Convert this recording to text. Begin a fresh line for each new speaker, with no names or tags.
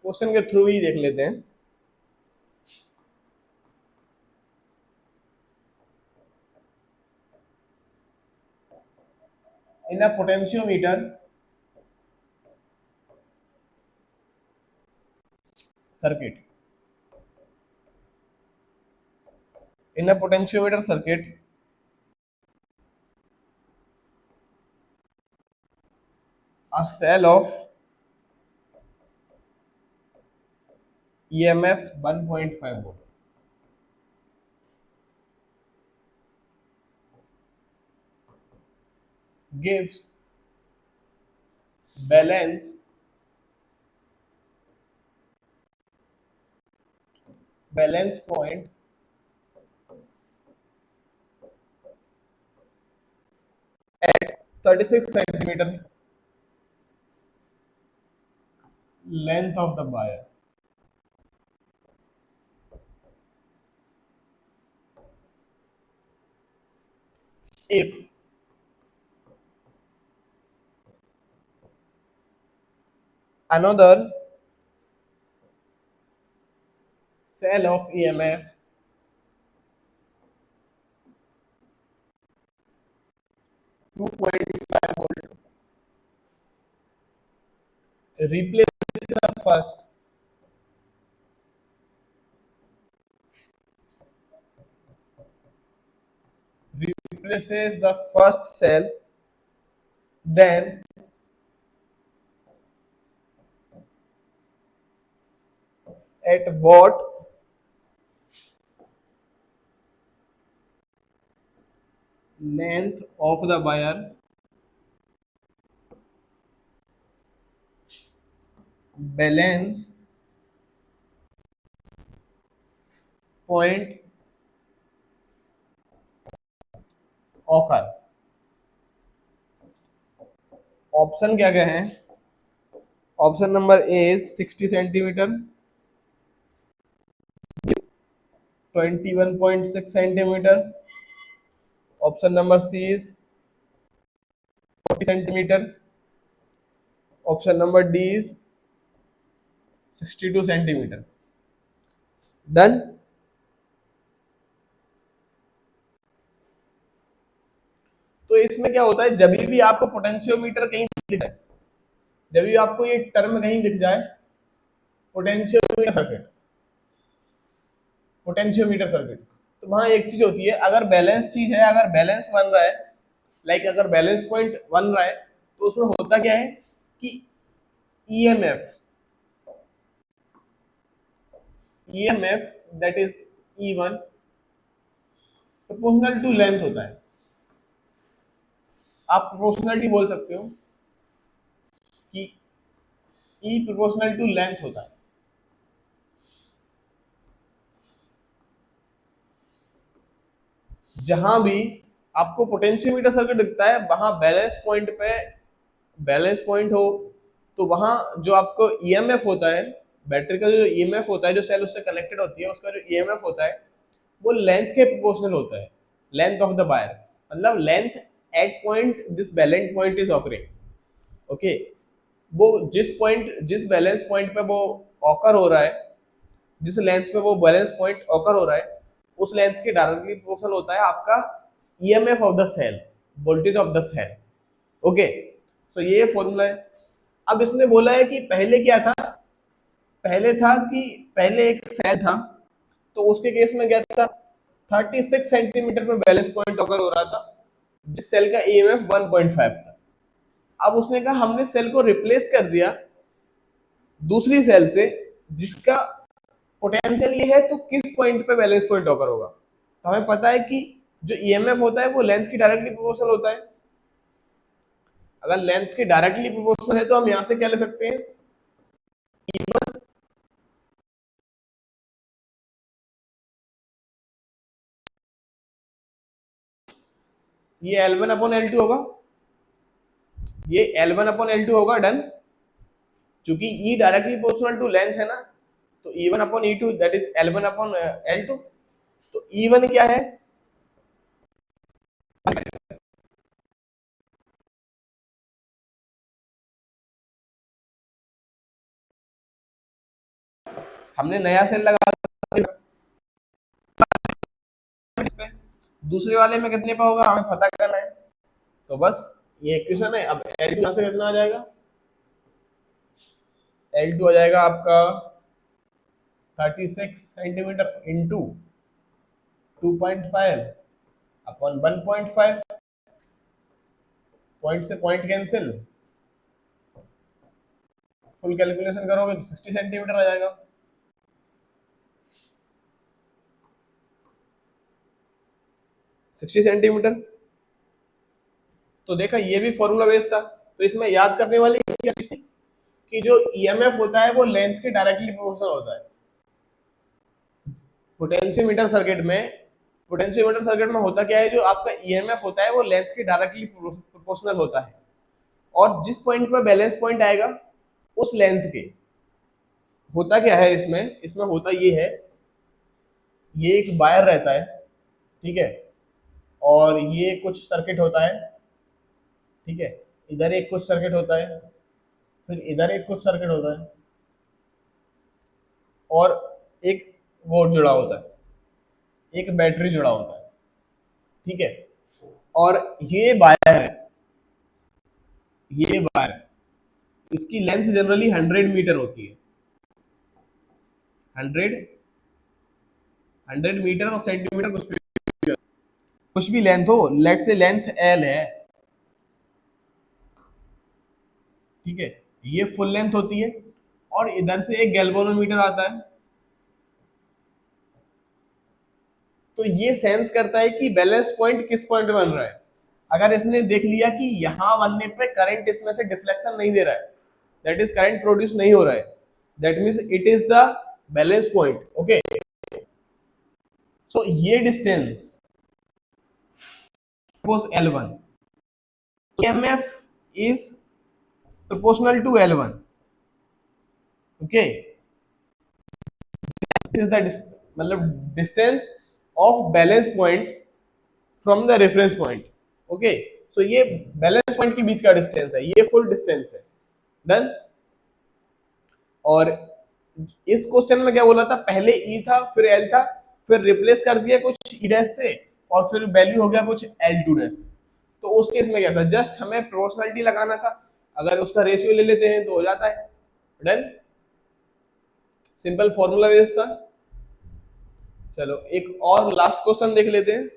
Question के through ही देख लेते हैं। In a potentiometer circuit. In a potentiometer circuit, a cell of EMF 1.5 volt gives balance point at 36 centimeter length of the wire. If another cell of EMF 2.5 volt replaces the first, cell, then at what length of the wire balance point occur. Option क्या क्या है? Option number A 60 centimetre, 21.6 centimetre. Option number C is 40 centimetre. Option number D is 62 centimetre. Done. तो इसमें क्या होता है, जब भी आपको पोटेंशियोमीटर कहीं दिख जाए, जब भी आपको ये टर्म कहीं दिख जाए, पोटेंशियोमीटर सर्किट, पोटेंशियोमीटर सर्किट, तो वहां एक चीज होती है, अगर बैलेंस चीज है, अगर बैलेंस बन रहा है, लाइक अगर बैलेंस पॉइंट बन रहा है, तो उसमें होता क्या है कि EMF that is E1 proportional to length होता है. आप प्रोपोर्शनलिटी बोल सकते हो कि E प्रोपोर्शनल टू लेंथ होता है. जहां भी आपको पोटेंशियोमीटर सर्किट दिखता है, वहां बैलेंस पॉइंट हो, तो वहां जो आपको ईएमएफ होता है, बैटरी का जो ईएमएफ होता है, जो सेल उससे कनेक्टेड होती है, उसका जो ईएमएफ होता है, वो लेंथ के प्रोपोर्शनल होता है. लेंथ ऑफ द वायर, मतलब length at point this balance point is occurring. Okay, वो जिस बैलेंस पॉइंट पे वो ऑकर हो रहा है, जिस लेंथ पे वो बैलेंस पॉइंट ऑकर हो रहा है, उस लेंथ के डायरेक्टली प्रोपोर्शनल होता है आपका EMF of the cell, voltage of the cell. Okay, तो ये फॉर्मूला है. अब इसने बोला है कि पहले क्या था, पहले एक सेल था, तो उसके केस में क्या था, 36 सेंटीमीटर में बैलेंस पॉइंट ऑकर हो रहा था, जिस सेल का ईएमएफ 1.5 था. अब उसने कहा हमने सेल को रिप्लेस कर दिया दूसरी सेल से जिसका पोटेंशियल ये है, तो किस पॉइंट पे बैलेंस पॉइंट ऑकर होगा. तो हमें पता है कि जो ईएमएफ होता है वो लेंथ की डायरेक्टली प्रोपोर्शनल होता है. अगर लेंथ की डायरेक्टली प्रोपोर्शनल है, तो हम यहां से क्या ले सकते हैं, E1 ये L1 अपॉन L2 होगा, ये L1 अपॉन L2 होगा. डन. क्योंकि E directly proportional to length है ना, तो E1 upon E2 that is L1 upon L2. तो E1 क्या है, हमने नया सेल लगा दिया इस पे, दूसरे वाले में कितने पे होगा हमें पता करना है। तो बस ये इक्वेशन है। अब L2 यहाँ से कितना आ जाएगा, L2 आ जाएगा आपका 36 सेंटीमीटर इंटू 2.5 अपन 1.5, पॉइंट से पॉइंट कैंसिल, फुल कैलकुलेशन करोगे तो 60 सेंटीमीटर आ जाएगा। 60 सेंटीमीटर। तो देखा ये भी फॉर्मूला बेस्ड था, तो इसमें याद करने वाली क्या चीज थी कि जो ईएमएफ होता है वो लेंथ के डायरेक्टली प्रोपोर्शनल होता है। पोटेंशियोमीटर सर्किट में होता क्या है, जो आपका ईएमएफ होता है वो लेंथ के डायरेक्टली प्रोपोर्शनल होता है, और जिस पॉइंट पे बैलेंस पॉइंट आएगा उस लेंथ के, होता क्या है इसमें, इसमें होता ये है, ये एक वायर रहता है, ठीक है, और ये कुछ सर्किट होता है, ठीक है, इधर एक कुछ सर्किट होता है, फिर इधर एक कुछ सर्किट होता है, और एक वो जुड़ा होता है, एक बैटरी जुड़ा होता है, ठीक है, और ये वायर है, ये वायर, इसकी लेंथ जनरली 100 मीटर होती है, 100 मीटर और सेंटीमीटर कुछ भी लेंथ हो, लेट से लेंथ एल है, ठीक है, ये फुल लेंथ होती है, और इधर से एक गैल्वेनोमीटर आता है, तो ये सेंस करता है कि बैलेंस पॉइंट किस पॉइंट पे बन रहा है। अगर इसने देख लिया कि यहां बनने पे करंट इसमें से डिफ्लेक्शन नहीं दे रहा है, दैट इज करंट प्रोड्यूस नहीं हो रहा है, that means it is the balance point. Okay, so ये distance suppose L1, EMF is proportional to L1, okay, this is the मतलब distance of balance point from the reference point. Okay, so ये balance point के बीच का distance है, ये full distance है। Done. और इस क्वेश्चन में क्या बोला था, पहले E था, फिर L था, फिर रिप्लेस कर दिया कुछ E डैश से, और फिर वैल्यू हो गया कुछ L2 डैश। तो उस केस में क्या था, जस्ट हमें प्रोपोर्शनलिटी लगाना था, अगर उसका रेशियो ले लेते हैं तो हो जाता है। डन, सिंपल फॉर्मूला बेस्ड था। चलो एक और लास्ट क्वेश्चन देख लेते हैं।